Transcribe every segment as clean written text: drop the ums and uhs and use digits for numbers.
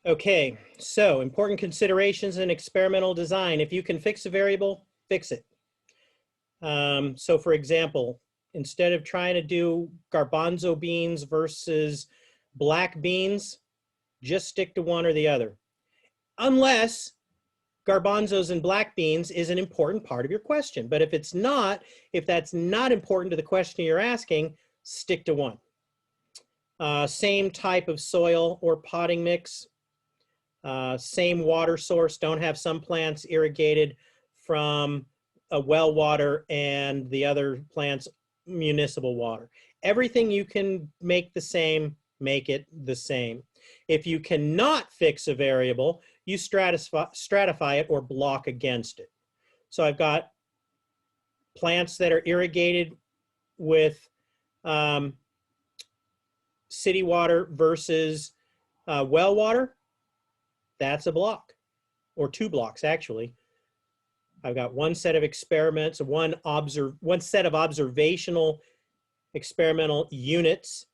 Okay, so important considerations in experimental design. If you can fix a variable, fix it. So for example, instead of trying to do garbanzo beans versus black beans, just stick to one or the other. Unless garbanzos and black beans is an important part of your question. But if it's not, if that's not important to the question you're asking, stick to one. Same type of soil or potting mix. Same water source. Don't have some plants irrigated from a well water and the other plants municipal water. Everything you can make the same, make it the same. If you cannot fix a variable, you stratify it or block against it. So I've got plants that are irrigated with city water versus well water. That's a block, or two blocks actually. I've got one set of experiments, one set of observational experimental units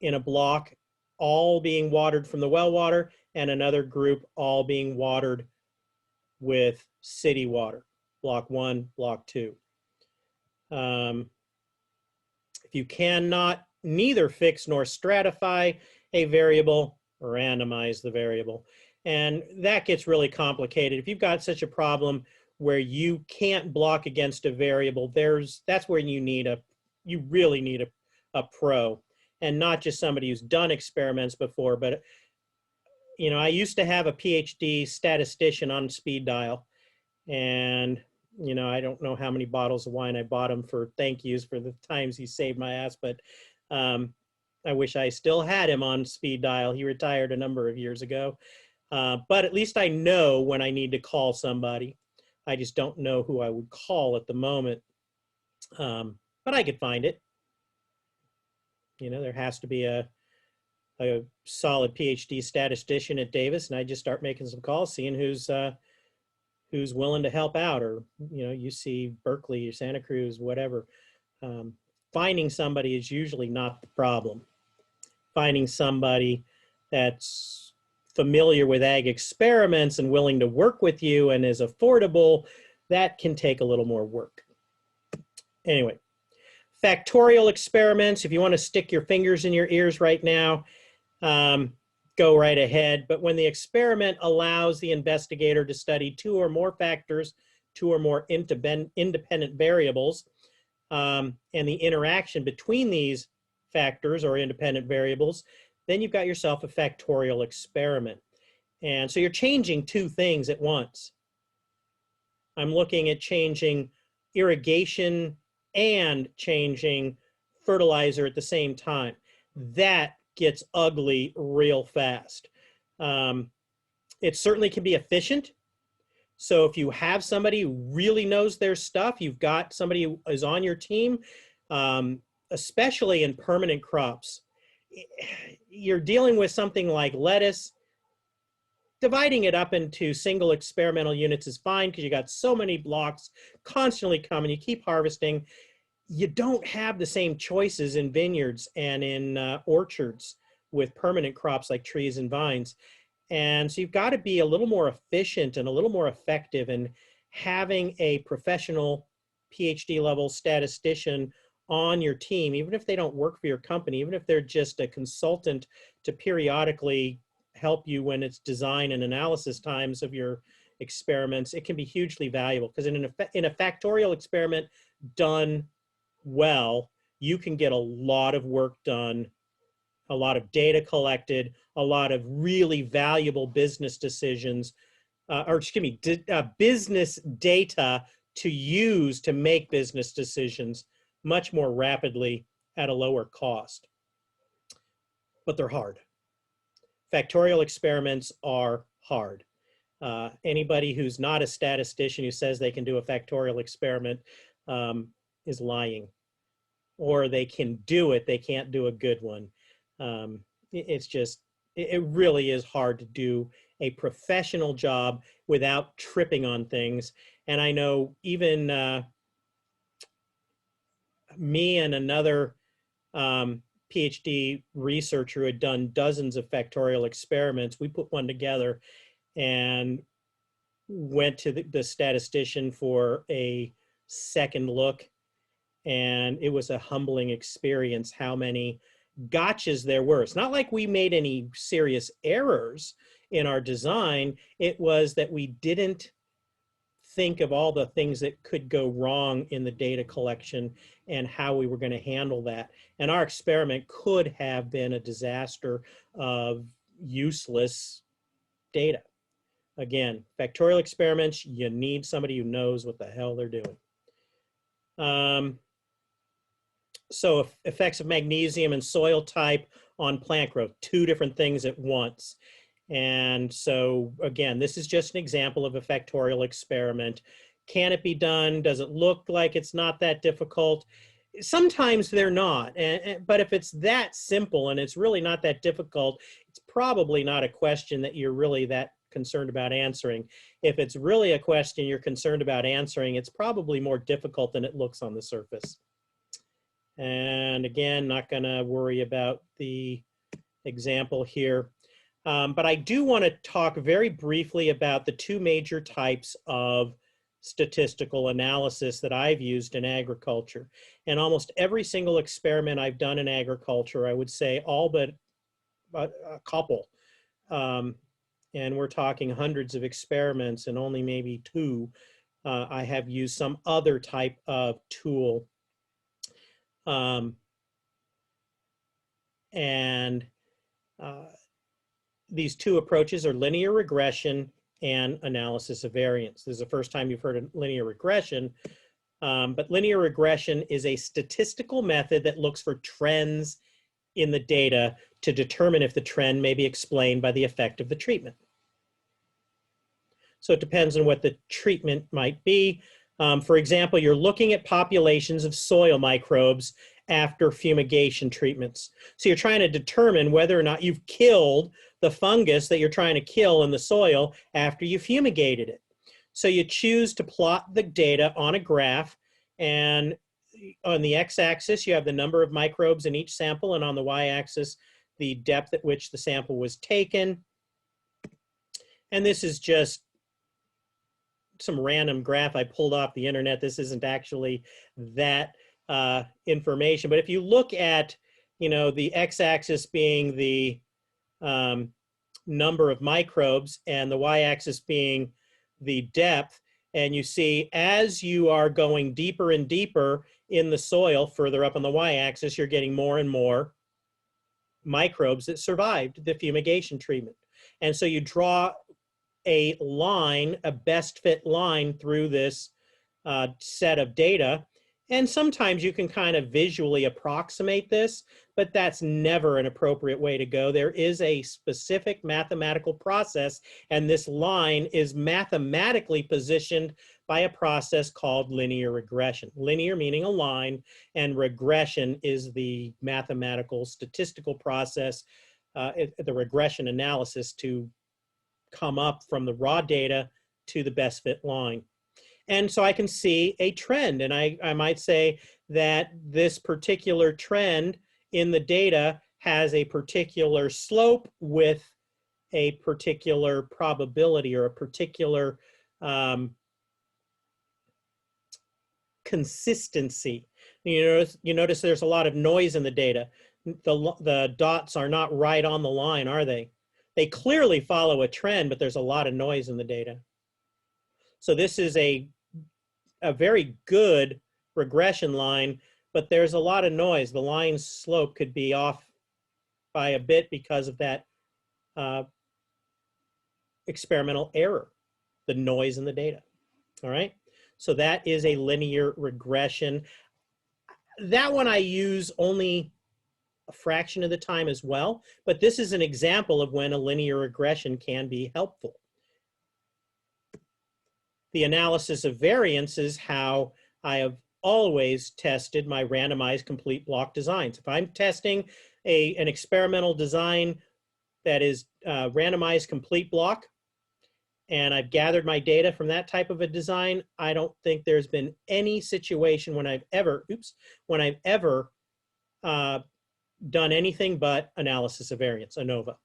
in a block, all being watered from the well water, and another group all being watered with city water, block 1, block 2. If you cannot neither fix nor stratify a variable, randomize the variable. And that gets really complicated. If you've got such a problem where you can't block against a variable, that's where you really need a pro, and not just somebody who's done experiments before. But you know, I used to have a PhD statistician on speed dial, and you know, I don't know how many bottles of wine I bought him for thank yous for the times he saved my ass, but I wish I still had him on speed dial. He retired a number of years ago. But at least I know when I need to call somebody. I just don't know who I would call at the moment. But I could find it. You know, there has to be a solid PhD statistician at Davis, and I just start making some calls, seeing who's willing to help out, or you know, UC Berkeley or Santa Cruz, whatever. Finding somebody is usually not the problem. Finding somebody that's familiar with ag experiments and willing to work with you and is affordable, that can take a little more work. Anyway, factorial experiments, if you want to stick your fingers in your ears right now, go right ahead. But when the experiment allows the investigator to study two or more factors, two or more independent variables, and the interaction between these factors or independent variables, then you've got yourself a factorial experiment. And so you're changing two things at once. I'm looking at changing irrigation and changing fertilizer at the same time. That gets ugly real fast. It certainly can be efficient. So if you have somebody who really knows their stuff, you've got somebody who is on your team, especially in permanent crops, you're dealing with something like lettuce. Dividing it up into single experimental units is fine because you got so many blocks constantly coming. You keep harvesting. You don't have the same choices in vineyards and in orchards with permanent crops like trees and vines. And so you've got to be a little more efficient and a little more effective in having a professional PhD level statistician on your team, even if they don't work for your company, even if they're just a consultant to periodically help you when it's design and analysis times of your experiments. It can be hugely valuable because in a factorial experiment done well, you can get a lot of work done, a lot of data collected, a lot of really valuable business decisions, business data to use to make business decisions much more rapidly at a lower cost. But they're hard. Factorial experiments are hard. Anybody who's not a statistician who says they can do a factorial experiment is lying. Or they can do it, they can't do a good one. It really is hard to do a professional job without tripping on things. And I know even me and another PhD researcher who had done dozens of factorial experiments. We put one together and went to the statistician for a second look. And it was a humbling experience how many gotchas there were. It's not like we made any serious errors in our design. It was that we didn't think of all the things that could go wrong in the data collection and how we were going to handle that. And our experiment could have been a disaster of useless data. Again, factorial experiments, you need somebody who knows what the hell they're doing. So effects of magnesium and soil type on plant growth, two different things at once. And so again, this is just an example of a factorial experiment. Can it be done? Does it look like it's not that difficult? Sometimes they're not, but if it's that simple and it's really not that difficult, it's probably not a question that you're really that concerned about answering. If it's really a question you're concerned about answering, it's probably more difficult than it looks on the surface. And again, not going to worry about the example here. But I do want to talk very briefly about the two major types of statistical analysis that I've used in agriculture. And almost every single experiment I've done in agriculture, I would say all but a couple, and we're talking hundreds of experiments and only maybe two, I have used some other type of tool. These two approaches are linear regression and analysis of variance. This is the first time you've heard of linear regression, but linear regression is a statistical method that looks for trends in the data to determine if the trend may be explained by the effect of the treatment. So it depends on what the treatment might be. For example, you're looking at populations of soil microbes after fumigation treatments. So you're trying to determine whether or not you've killed the fungus that you're trying to kill in the soil after you fumigated it. So you choose to plot the data on a graph, and on the x-axis you have the number of microbes in each sample, and on the y-axis the depth at which the sample was taken. And this is just some random graph I pulled off the internet. This isn't actually that information, but if you look at, the x-axis being the number of microbes and the y-axis being the depth, and you see as you are going deeper and deeper in the soil, further up on the y-axis, you're getting more and more microbes that survived the fumigation treatment. And so you draw a line, a best fit line through this set of data. And sometimes you can kind of visually approximate this, but that's never an appropriate way to go. There is a specific mathematical process, and this line is mathematically positioned by a process called linear regression. Linear meaning a line, and regression is the mathematical statistical process, the regression analysis to come up from the raw data to the best fit line. And so I can see a trend, and I might say that this particular trend in the data has a particular slope with a particular probability or a particular consistency. You notice there's a lot of noise in the data. The dots are not right on the line, are they? They clearly follow a trend, but there's a lot of noise in the data. So this is a very good regression line, but there's a lot of noise. The line's slope could be off by a bit because of that experimental error, the noise in the data. All right, so that is a linear regression. That one I use only a fraction of the time as well, but this is an example of when a linear regression can be helpful. The analysis of variance is how I have always tested my randomized complete block designs. If I'm testing an experimental design that is randomized complete block, and I've gathered my data from that type of a design, I don't think there's been any situation when I've ever done anything but analysis of variance, ANOVA.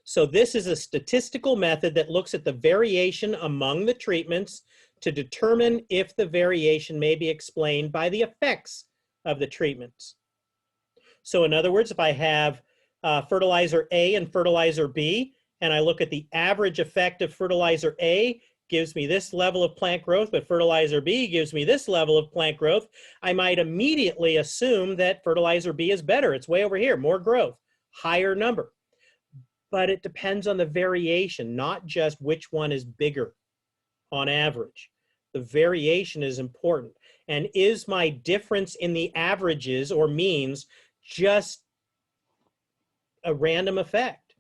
So this is a statistical method that looks at the variation among the treatments to determine if the variation may be explained by the effects of the treatments. So in other words, if I have fertilizer A and fertilizer B, and I look at the average effect of fertilizer A, gives me this level of plant growth, but fertilizer B gives me this level of plant growth, I might immediately assume that fertilizer B is better. It's way over here, more growth, higher number. But it depends on the variation, not just which one is bigger on average. The variation is important. And is my difference in the averages or means just a random effect?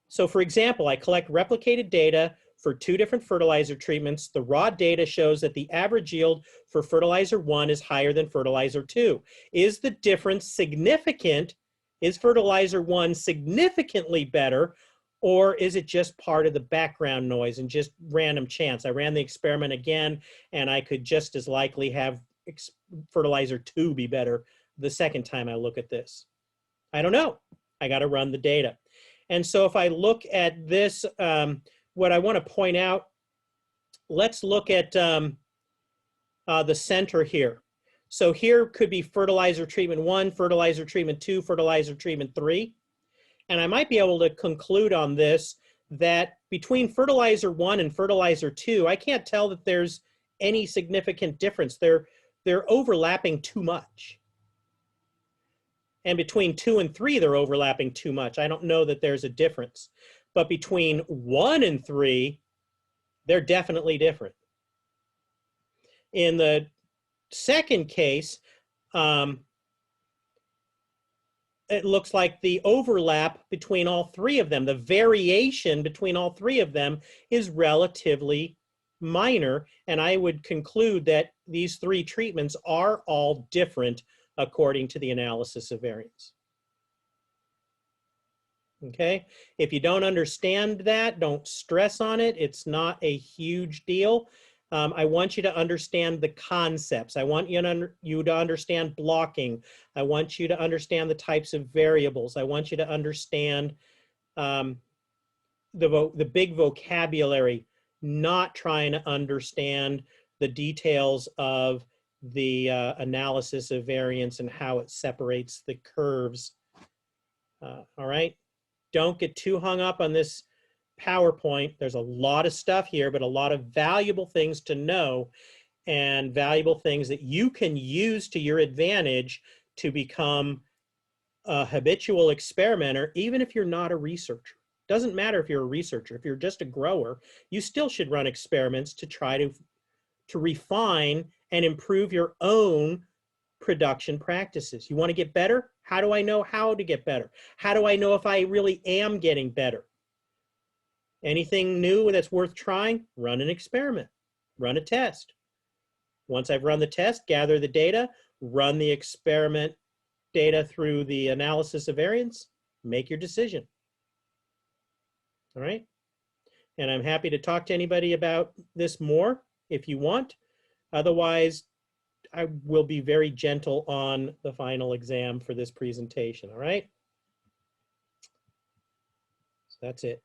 So for example, I collect replicated data for 2 different fertilizer treatments. The raw data shows that the average yield for fertilizer 1 is higher than fertilizer 2. Is the difference significant? Is fertilizer 1 significantly better, or is it just part of the background noise and just random chance? I ran the experiment again, and I could just as likely have fertilizer 2 be better the second time I look at this. I don't know. I got to run the data. And so if I look at this, what I want to point out, let's look at the center here. So here could be fertilizer treatment 1, fertilizer treatment 2, fertilizer treatment 3. And I might be able to conclude on this that between fertilizer 1 and fertilizer 2, I can't tell that there's any significant difference. They're overlapping too much. And between 2 and 3, they're overlapping too much. I don't know that there's a difference. But between 1 and 3, they're definitely different. In the second case, it looks like the overlap between all 3 of them, the variation between all 3 of them is relatively minor. And I would conclude that these 3 treatments are all different according to the analysis of variance. Okay, if you don't understand that, don't stress on it. It's not a huge deal. I want you to understand the concepts. I want you to understand blocking. I want you to understand the types of variables. I want you to understand the big vocabulary, not trying to understand the details of the analysis of variance and how it separates the curves. All right, don't get too hung up on this PowerPoint. There's a lot of stuff here, but a lot of valuable things to know and valuable things that you can use to your advantage to become a habitual experimenter, even if you're not a researcher. Doesn't matter if you're a researcher. If you're just a grower, you still should run experiments to try to refine and improve your own production practices. You want to get better? How do I know how to get better? How do I know if I really am getting better? Anything new that's worth trying? Run an experiment, run a test. Once I've run the test, gather the data, run the experiment data through the analysis of variance, make your decision. All right? And I'm happy to talk to anybody about this more if you want. Otherwise, I will be very gentle on the final exam for this presentation, all right? So that's it.